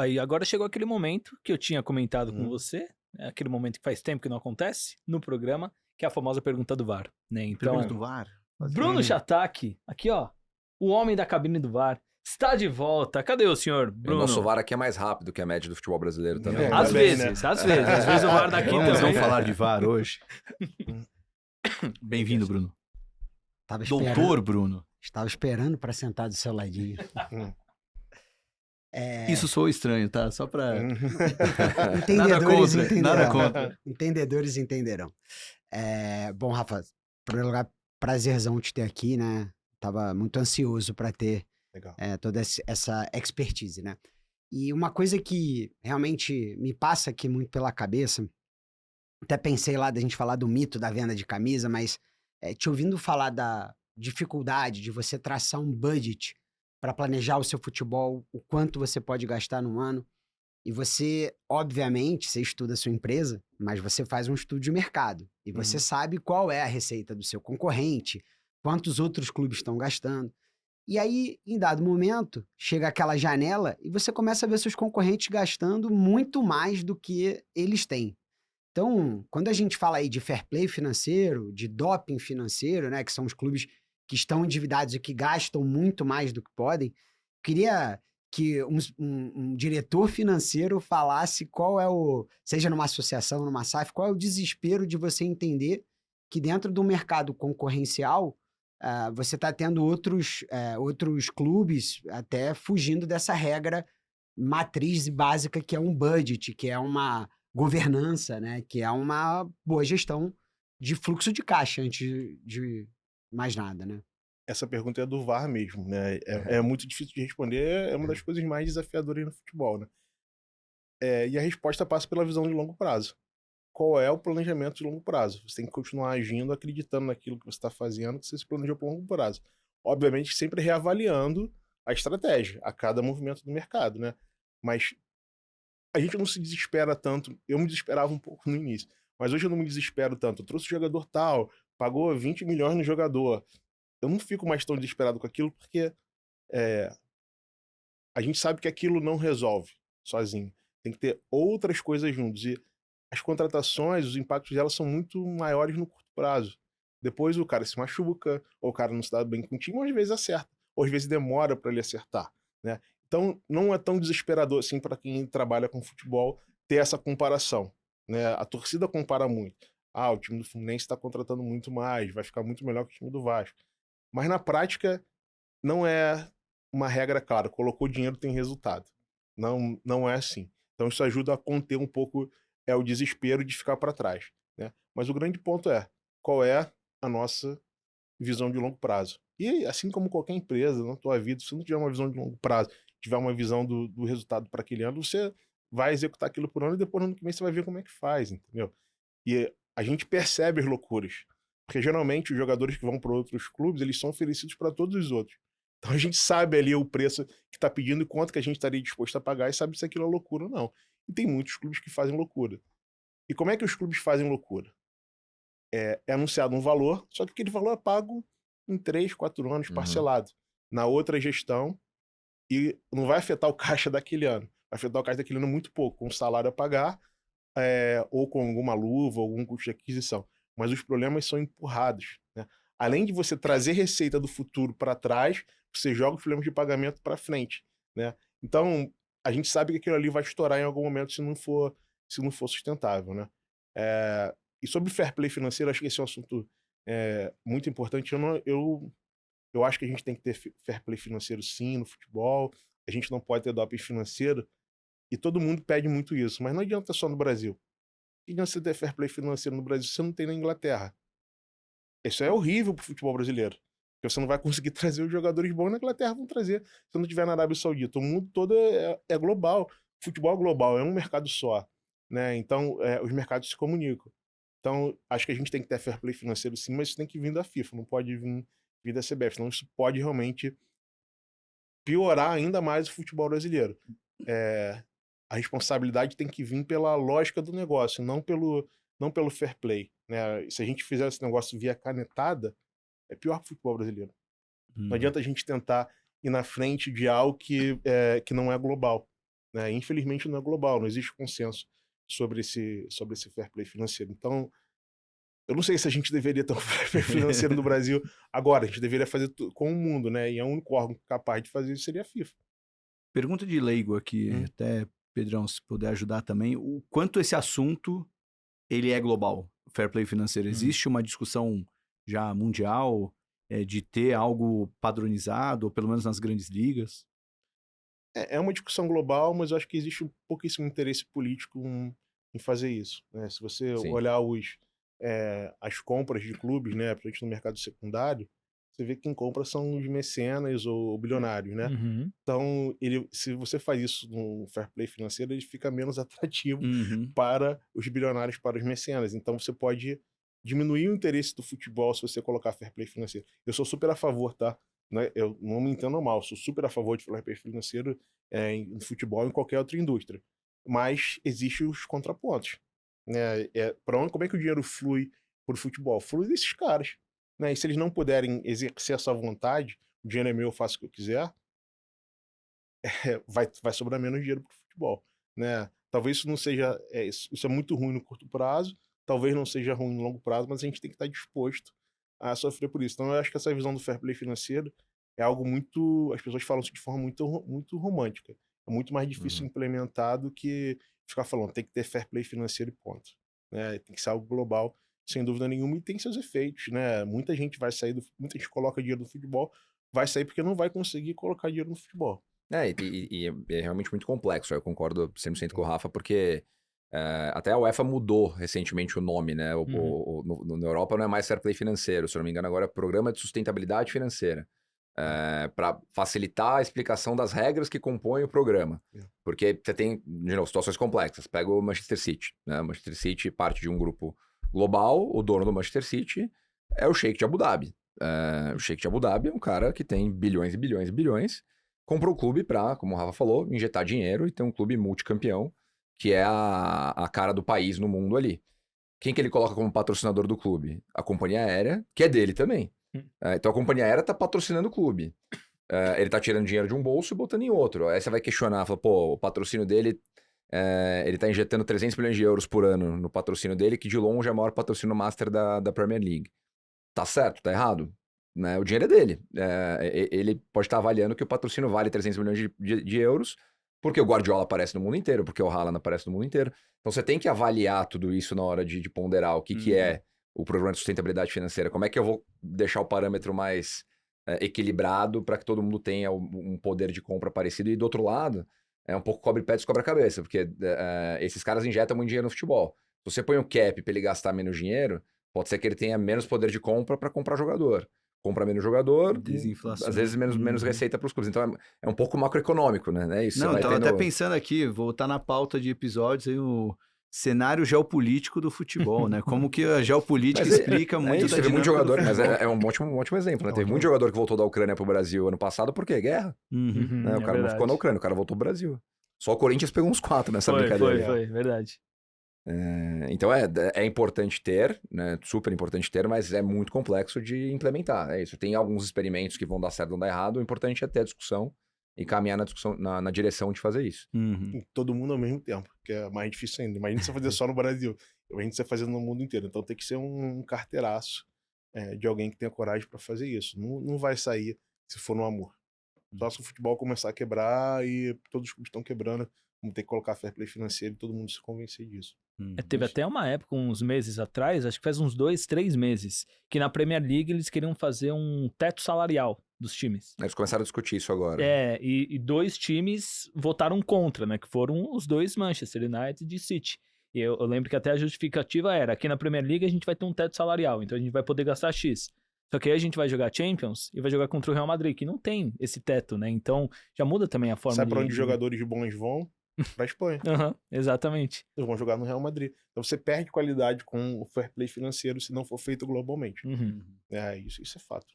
Aí agora chegou aquele momento que eu tinha comentado com você, aquele momento que faz tempo que não acontece no programa, que é a famosa pergunta do VAR, né? Pergunta Então, do VAR. Bruno Chataki, aqui ó, o homem da cabine do VAR, está de volta. Cadê o senhor, O Bruno? nosso VAR aqui é mais rápido que a média do futebol brasileiro também. É, Às tá bem, vezes, né? às vezes. Às vezes o VAR daqui Vamos também. não falar de VAR hoje. Bem-vindo, Bruno. Tava esperando, Doutor Bruno. estava esperando para sentar do seu ladinho. Isso soou estranho, tá? Só pra... Entendedores entenderão. Nada contra. Entendedores entenderão. Bom, Rafa, em primeiro lugar, prazerzão te ter aqui, né? Tava muito ansioso para ter Legal. toda essa expertise, né? E uma coisa que realmente me passa aqui muito pela cabeça, até pensei lá da gente falar do mito da venda de camisa, mas te ouvindo falar da dificuldade de você traçar um budget para planejar o seu futebol, o quanto você pode gastar num ano. E você, obviamente, você estuda a sua empresa, mas você faz um estudo de mercado. E você sabe qual é a receita do seu concorrente, quantos outros clubes estão gastando. E aí, em dado momento, chega aquela janela e você começa a ver seus concorrentes gastando muito mais do que eles têm. Então, quando a gente fala aí de fair play financeiro, de doping financeiro, né, que são os clubes que estão endividados e que gastam muito mais do que podem, queria que um diretor financeiro falasse qual é seja numa associação, numa SAF, qual é o desespero de você entender que dentro do mercado concorrencial, você está tendo outros clubes até fugindo dessa regra matriz básica que é um budget, que é uma governança, né? Que é uma boa gestão de fluxo de caixa, antes de mais nada, né? Essa pergunta é do VAR mesmo, né? É muito difícil de responder, é uma das coisas mais desafiadoras no futebol, né? E a resposta passa pela visão de longo prazo. Qual é o planejamento de longo prazo? Você tem que continuar agindo, acreditando naquilo que você está fazendo, que você se planejou para longo prazo. Obviamente, sempre reavaliando a estratégia, a cada movimento do mercado, né? Mas a gente não se desespera tanto. Eu me desesperava um pouco no início, mas hoje eu não me desespero tanto. Eu trouxe o jogador tal, pagou 20 milhões no jogador. Eu não fico mais tão desesperado com aquilo, porque a gente sabe que aquilo não resolve sozinho. Tem que ter outras coisas juntos. E as contratações, os impactos delas são muito maiores no curto prazo. Depois o cara se machuca, ou o cara não se dá bem com o time, ou às vezes acerta, ou às vezes demora para ele acertar, né? Então não é tão desesperador assim para quem trabalha com futebol ter essa comparação, né? A torcida compara muito. O time do Fluminense está contratando muito mais, vai ficar muito melhor que o time do Vasco. Mas na prática não é uma regra clara. Colocou dinheiro, tem resultado. Não é assim. Então isso ajuda a conter um pouco o desespero de ficar para trás, né? Mas o grande ponto é qual é a nossa visão de longo prazo. E assim como qualquer empresa na tua vida, se você não tiver uma visão de longo prazo, tiver uma visão do resultado para aquele ano, você vai executar aquilo por ano e depois no ano que vem você vai ver como é que faz, entendeu? E a gente percebe as loucuras. Porque geralmente os jogadores que vão para outros clubes, eles são oferecidos para todos os outros. Então a gente sabe ali o preço que está pedindo e quanto que a gente estaria disposto a pagar e sabe se aquilo é loucura ou não. E tem muitos clubes que fazem loucura. E como é que os clubes fazem loucura? É anunciado um valor, só que aquele valor é pago em 3, 4 anos, parcelado. Na outra gestão, e não vai afetar o caixa daquele ano. Vai afetar o caixa daquele ano muito pouco, com o salário a pagar, ou com alguma luva, algum custo de aquisição. Mas os problemas são empurrados, né? Além de você trazer receita do futuro para trás, você joga os problemas de pagamento para frente, né? Então, a gente sabe que aquilo ali vai estourar em algum momento se não for sustentável, né? E sobre fair play financeiro, acho que esse é um assunto muito importante. Eu acho que a gente tem que ter fair play financeiro sim no futebol, a gente não pode ter doping financeiro, e todo mundo pede muito isso, mas não adianta só no Brasil. Não adianta você ter fair play financeiro no Brasil se você não tem na Inglaterra. Isso é horrível pro futebol brasileiro. Porque você não vai conseguir trazer os jogadores bons na Inglaterra, vão trazer. Se não tiver na Arábia Saudita, o mundo todo é global. O futebol é global, é um mercado só, né? Então, os mercados se comunicam. Então, acho que a gente tem que ter fair play financeiro sim, mas isso tem que vir da FIFA, não pode vir da CBF, senão isso pode realmente piorar ainda mais o futebol brasileiro. A responsabilidade tem que vir pela lógica do negócio, não pelo fair play, né? Se a gente fizer esse negócio via canetada, é pior para o futebol brasileiro. Não adianta a gente tentar ir na frente de algo que não é global. né? Infelizmente não é global, não existe consenso sobre esse fair play financeiro. Então, eu não sei se a gente deveria ter um fair play financeiro no Brasil agora, a gente deveria fazer com o mundo, né? E o único órgão capaz de fazer isso seria a FIFA. Pergunta de leigo aqui, até, Pedrão, se puder ajudar também. O quanto esse assunto, ele é global, o fair play financeiro? Existe uma discussão já mundial de ter algo padronizado, ou pelo menos nas grandes ligas? É uma discussão global, mas eu acho que existe um pouquíssimo interesse político em fazer isso, né? Se você Sim. olhar as compras de clubes, né, principalmente no mercado secundário, você vê que quem compra são os mecenas ou bilionários, né? Uhum. Então, se você faz isso no fair play financeiro, ele fica menos atrativo Uhum. para os bilionários, para os mecenas. Então, você pode diminuir o interesse do futebol se você colocar fair play financeiro. Eu sou super a favor, tá? Né? Eu não me entendo mal, sou super a favor de fair play financeiro em futebol e em qualquer outra indústria. Mas existem os contrapontos, né? Como é que o dinheiro flui para o futebol? Flui desses caras, né? E se eles não puderem exercer essa vontade, o dinheiro é meu, eu faço o que eu quiser, vai sobrar menos dinheiro para o futebol, né? Talvez isso não seja... isso é muito ruim no curto prazo, talvez não seja ruim no longo prazo, mas a gente tem que estar disposto a sofrer por isso. Então eu acho que essa visão do fair play financeiro é algo muito... As pessoas falam isso de forma muito, muito romântica. É muito mais difícil implementar do que ficar falando, tem que ter fair play financeiro e ponto, né? Tem que ser algo global, sem dúvida nenhuma, e tem seus efeitos, né? Muita gente muita gente coloca dinheiro no futebol, vai sair porque não vai conseguir colocar dinheiro no futebol. E é realmente muito complexo, eu concordo 100% com o Rafa, porque até a UEFA mudou recentemente o nome, né? Na Europa não é mais fair play financeiro, se eu não me engano agora é Programa de Sustentabilidade Financeira, para facilitar a explicação das regras que compõem o programa. Porque você tem, de novo, situações complexas. Pega o Manchester City, né? O Manchester City parte de um grupo global, o dono do Manchester City é o Sheikh de Abu Dhabi. O Sheikh de Abu Dhabi é um cara que tem bilhões e bilhões e bilhões, comprou o clube para, como o Rafa falou, injetar dinheiro e ter um clube multicampeão, que é a cara do país no mundo ali. Quem que ele coloca como patrocinador do clube? A companhia aérea, que é dele também. Então a companhia aérea tá patrocinando o clube. Ele tá tirando dinheiro de um bolso e botando em outro. Aí você vai questionar, fala, pô, o patrocínio dele, ele tá injetando 300 milhões de euros por ano no patrocínio dele, que de longe é o maior patrocínio master da Premier League. Tá certo? Tá errado? Né? O dinheiro é dele. Ele pode estar avaliando que o patrocínio vale 300 milhões de euros, porque o Guardiola aparece no mundo inteiro, porque o Haaland aparece no mundo inteiro. Então você tem que avaliar tudo isso na hora de ponderar o que é o programa de sustentabilidade financeira. Como é que eu vou deixar o parâmetro mais equilibrado para que todo mundo tenha um poder de compra parecido? E do outro lado, é um pouco cobre pé, descobre a cabeça, porque esses caras injetam muito dinheiro no futebol. Se você põe um cap para ele gastar menos dinheiro, pode ser que ele tenha menos poder de compra para comprar jogador. Compra menos jogador, Desinflação. às vezes menos receita para os clubes. Então é um pouco macroeconômico, né? Isso. Não, eu tava até pensando aqui, voltar na pauta de episódios aí, o cenário geopolítico do futebol, né? Como que a geopolítica explica muito isso, da teve muito dinâmica do jogador, mas futebol. é um ótimo exemplo, né? Teve muito jogador que voltou da Ucrânia pro Brasil ano passado, por quê? Guerra. Né? O cara não ficou na Ucrânia, o cara voltou pro Brasil. Só o Corinthians pegou uns 4 nessa brincadeira. Foi, verdade. Então é importante ter, né? Super importante ter, mas é muito complexo de implementar. É isso. Tem alguns experimentos que vão dar certo, vão dar errado. O importante é ter a discussão e caminhar na discussão, na direção de fazer isso. Todo mundo ao mesmo tempo, que é mais difícil ainda. Imagina você fazer só no Brasil, imagina você fazer no mundo inteiro. Então tem que ser um carteiraço de alguém que tenha coragem para fazer isso. Não vai sair se for no amor. Só se o futebol começar a quebrar e todos os clubes estão quebrando, vamos ter que colocar fair play financeiro e todo mundo se convencer disso. Teve até uma época, uns meses atrás, acho que faz uns 2, 3 meses, que na Premier League eles queriam fazer um teto salarial dos times. Eles começaram a discutir isso agora. E 2 times votaram contra, né? Que foram os 2 Manchester United e City. E eu lembro que até a justificativa era, aqui na Premier League a gente vai ter um teto salarial, então a gente vai poder gastar X. Só que aí a gente vai jogar Champions e vai jogar contra o Real Madrid, que não tem esse teto, né? Então já muda também a forma Sabe pra onde os jogadores bons vão? Pra Espanha. Exatamente. Eles vão jogar no Real Madrid. Então você perde qualidade com o fair play financeiro se não for feito globalmente. Uhum. Isso é fato.